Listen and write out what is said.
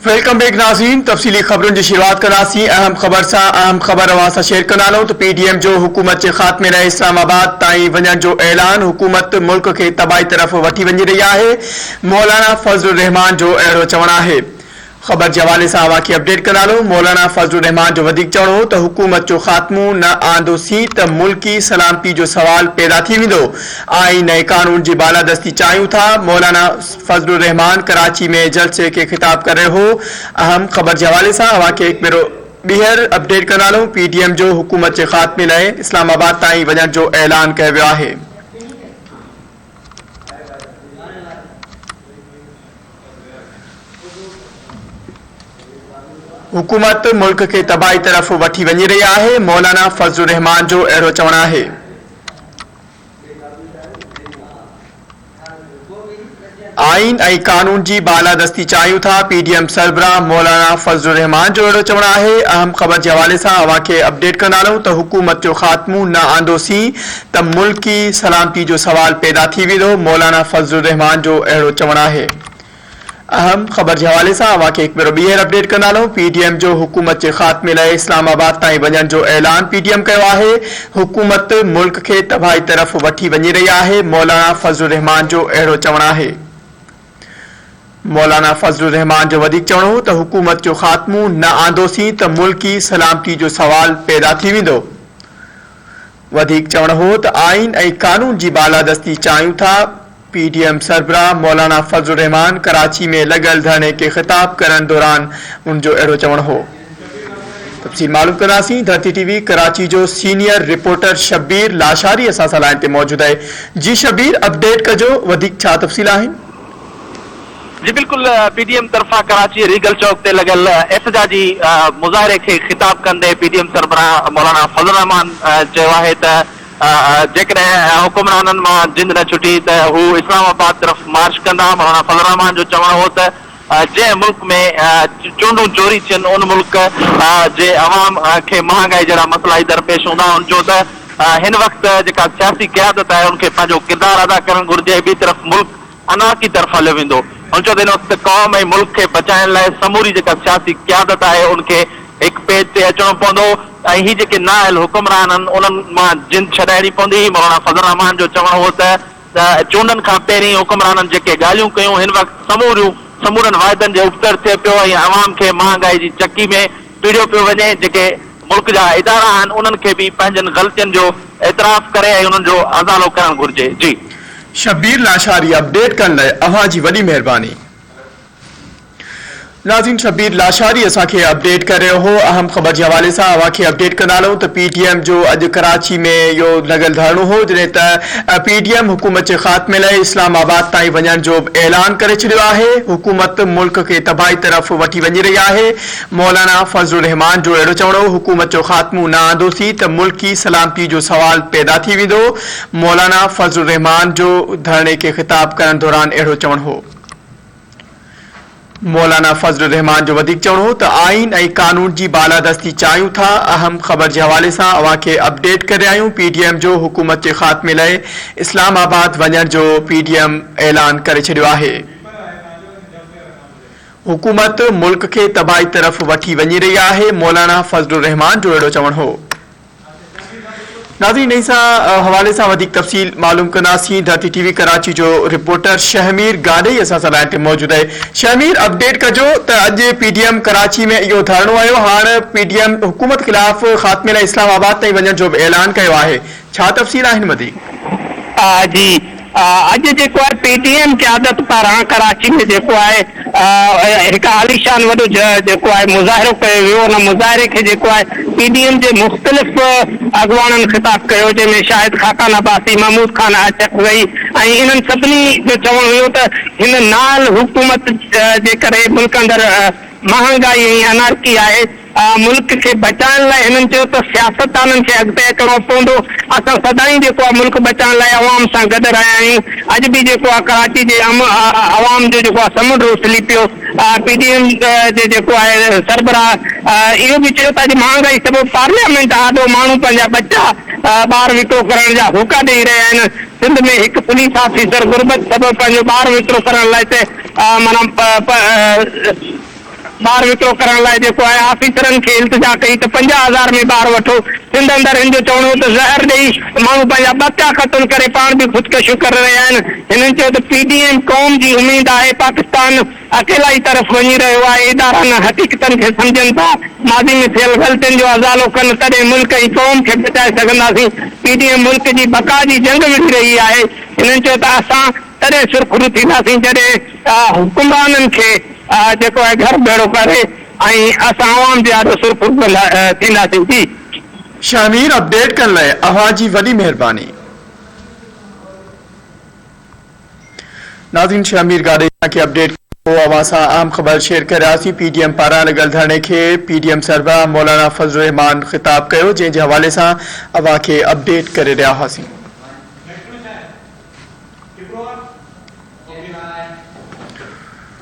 Welcome back नाज़रीन। तफसीली खबरों की शुरुआत करासी अहम खबर अवां शेयर कनालो तो पीडीएम जो हुकूमत के खात्मे लाइ इस्लामाबाद ताईं वञण जो ऐलान। हुकूमत मुल्क के तबाही तरफ़ वठी वञी रही है। मौलाना फजलुर रहमान जो अहिड़ो चवणु आहे। खबर के हवाले से अवां अपडेट कनालो। मौलाना फजलुर रहमान जो वधिक चवणु हो तो हुकूमत जो खात्मो न आंदोसीं तो मुल्की सलामती जो सवाल पैदा थी वेंदो। आईन ऐं कानून की बालादस्ती चाहियूं था। मौलाना फजलुर रहमान कराची में जलसे के खिताब कर रहे हो। अहम खबर के हवाले से अवां एक भेरो ॿीहर अपडेट कनालो। पीडीएम जो हुकूमत के खात्मे लाइ इस्लामाबाद ताईं वञण जो ऐलान कयो वियो आहे। हुकूमत मुल्क के तबाही तरफ वठी वञी रही है। मौलाना फजलुर रहमान जो अहिड़ो चवणु आहे। आईन ऐं कानून की बालादस्ती चाहियूं था। पीडीएम सरबराह मौलाना फजलुर रहमान जो अहिड़ो चवणु आहे। अहम खबर के हवाले से अवां खे अपडेट कंदासूं तो हुकूमत जो खात्मो न आंदोसीं तो मुल्की सलामती जो सवाल पैदा थी वेंदो। मौलाना फजलुर रहमान जो अहिड़ो चवणु आहे। अहम खबर के हवाले से अवां खे एक भेरो ॿीहर अपडेट कंदासूं। पीडीएम जो हुकूमत के खात्मे लाइ इस्लामाबाद ताईं वञण जो ऐलान पीडीएम कयो आहे। हुकूमत मुल्क के तबाही तरफ वठी वञी रही है। मौलाना फजलुर रहमान जो अहिड़ो चवणु आहे। मौलाना फजलुर रहमान जो वधिक चवणु हो तो हुकूमत जो खात्मो न आंदोसीं तो मुल्की सलामती जो सवाल पैदा थी वेंदो। वधिक चवणु हो तो आईन ऐं कानून की बालादस्ती चाहियूं था। पीडीएम सरबराह मौलाना फजलुर रहमान कराची में लगल धरने के खिताब करण दौरान उनजो अहिड़ो चवणु हो। तफसील मालूम करासी। धरती टीवी कराची जो सीनियर रिपोर्टर शब्बीर लाशारी असां सां लाइन ते मौजूद है। जी शब्बीर, अपडेट कजो, वधिक छा तफसील आहिनि? जी बिल्कुल। पीडीएम तरफा कराची रीगल चौक ते लगल एहतजाजी मुज़ाहिरे के खिताब कंदे पीडीएम सरबराह मौलाना फजलुर रहमान चयो आहे त जेकॾहिं हुकुमराननि मां जिंद न छुटी तो हू इस्लामाबाद तरफ़ मार्च कंदा। मौलाना फजलुर रहमान जो चवणु हो त जंहिं मुल्क में चूंडूं चोरी थियनि उन मुल्क जे अवाम खे महांगाई जहिड़ा मसइला दरपेश हूंदा। उनजो त हिन वक़्तु जेका सियासी क़यादत आहे उनखे पंहिंजो किरदारु अदा करणु घुरिजे। ॿी तरफ़ मुल्क अना की तरफ़ हलियो वेंदो। उनजो हिन वक़्तु क़ौम ऐं मुल्क खे बचाइण लाइ समूरी जेका सियासी क़यादत आहे उनखे हिकु पेज ते अचणो पवंदो ऐं ही जेके नाअहल हुकुमरान आहिनि उन्हनि मां जिंद छॾाइणी पवंदी। मौलाना फजलुर रहमान जो चवणु हो त चूंडनि खां पहिरीं हुकुमराननि जेके ॻाल्हियूं कयूं हिन वक़्तु समूरनि वाइदनि जे उबतर थिए पियो ऐं अवाम खे महांगाई जी चकी में पीड़ियो पियो वञे। जेके मुल्क जा इदारा आहिनि उन्हनि खे बि पंहिंजनि ग़लतियुनि जो एतिराफ़ करे ऐं उन्हनि जो अज़ालो करणु घुरिजे। जी शब्बीर लाशारी अपडेट करण लाइ अवां जी वॾी महिरबानी। नाज़रीन, शब्बीर लाशारी असां खे अपडेट कर रहियो हो। अहम खबर के हवाले से अवां खे अपडेट कंदासूं तो पीडीएम जो अॼु कराची में यो लगल धरणो हो जॾहिं त पीडीएम हुकूमत के खात्मे लाइ इस्लामाबाद ताईं वञण जो ऐलान करे छॾियो आहे। हुकूमत मुल्क के तबाही तरफ़ वठी वञी रही है। मौलाना फजलुर रहमान जो अहिड़ो चवणो हो हुकूमत जो खात्मो न आंदोसीं तो मुल्की सलामती जो सवाल पैदा थी वेंदो। मौलाना फजलुर रहमान जो धरने के खिताब करण दौरान अहिड़ो चवणु हो। मौलाना फजलुर रहमान जो वधिक चवणु हो तो आईन ऐं कानून की बालादस्ती चाहियूं था। अहम खबर के हवाले से अवां खे अपडेट कर रहिया आहियूं। पीडीएम जो हुकूमत के खात्मे लाइ इस्लामाबाद वञण जो पीडीएम ऐलान करे छॾियो आहे। हुकूमत मुल्क के तबाही तरफ़ वठी वञी रही है। मौलाना फजलुर रहमान जो अहिड़ो चवणु हो। नाज़रीन, इस हवाले से वधिक तफसील मालूम कंदासीं। धरती टीवी कराची जो रिपोर्टर शहमीर गाडई असां सां लाइन ते मौजूद है। शहमीर, अपडेट कजो त अॼु पीडीएम कराची में इहो धरणो आयो। हाणे पीडीएम हुकूमत खिलाफ़ खात्मे लाइ इस्लामाबाद ताईं वञण जो ऐलान कयो आहे। छा तफसील आहिनि वधीक? जी अॼु जेको आहे पीडीएम क़यादत पारां कराची में जेको आहे हिकु आलीशान वॾो जेको आहे मुज़ाहिरो कयो वियो। उन मुज़ाहिरे खे जेको आहे पीडीएम जे मुख़्तलिफ़ अॻुवाननि ख़िताब कयो जंहिंमें शाहिद खाकान अब्बासी, महमूद खान अचकज़ई ऐं इन्हनि सभिनी जो चवणु हुयो त हिन नाल हुकूमत जे करे मुल्क अंदरि महांगाई ऐं अनारकी आहे। मुल्क के बचाइण लाइ हिननि चयो त सियासतदाननि खे अॻिते अचिणो पवंदो। असां सदाईं जेको आहे मुल्क बचाइण लाइ अवाम सां गॾु रहिया आहियूं। अॼु बि जेको आहे कराची जे अवाम जो जेको आहे समुंड उछली पियो। पीडीएम जे जेको आहे सरबराह इहो बि चयो त अॼु महांगाई सबबु पार्लियामेंट आॾो माण्हू पंहिंजा बच्चा ॿार विकिरो करण जा होका ॾेई रहिया आहिनि। सिंध में हिकु पुलिस ऑफिसर गुरबत सबबु पंहिंजो ॿार विकिरो करण लाइ माना ॿार विकिरो करण लाइ जेको आहे ऑफिसरनि खे इल्तिजा कई त 50,000 में ॿार वठो। सिंध अंदरि हिन जो चवणो त ज़हर ॾेई माण्हू पंहिंजा बचा ख़तमु करे पाण बि ख़ुदकशियूं करे रहिया आहिनि। हिननि चयो त PDM क़ौम जी उमेद आहे, पाकिस्तान अकेला ई तरफ़ वञी रहियो आहे, इदारा न हक़ीक़तनि खे सम्झनि था, माज़ी में थियल ग़लतियुनि जो अज़ालो कनि, तॾहिं मुल्क ऐं क़ौम खे बचाए सघंदासीं। PDM मुल्क जी बका जी जंग विढ़ी रही आहे। हिननि चयो त असां तॾहिं सुरखुरू थींदासीं जॾहिं हुकुमराननि खे जेको आहे घर भेड़ो करे ऐं असां आवाम जे ॾाढो सुरखुरू थींदासीं। जी शामीर अपडेट करण लाइ अव्हां जी वॾी महिरबानी। नाज़रीन, शामीर गाॾे खे अपडेट अवां सां अहम ख़बर शेयर करियासीं। PDM पारां लॻल धरणे खे PDM सरबराह मौलाना फज़लुर रहमान ख़िताब कयो, जंहिं जे हवाले सां अवां खे अपडेट करे रहिया हुआसीं।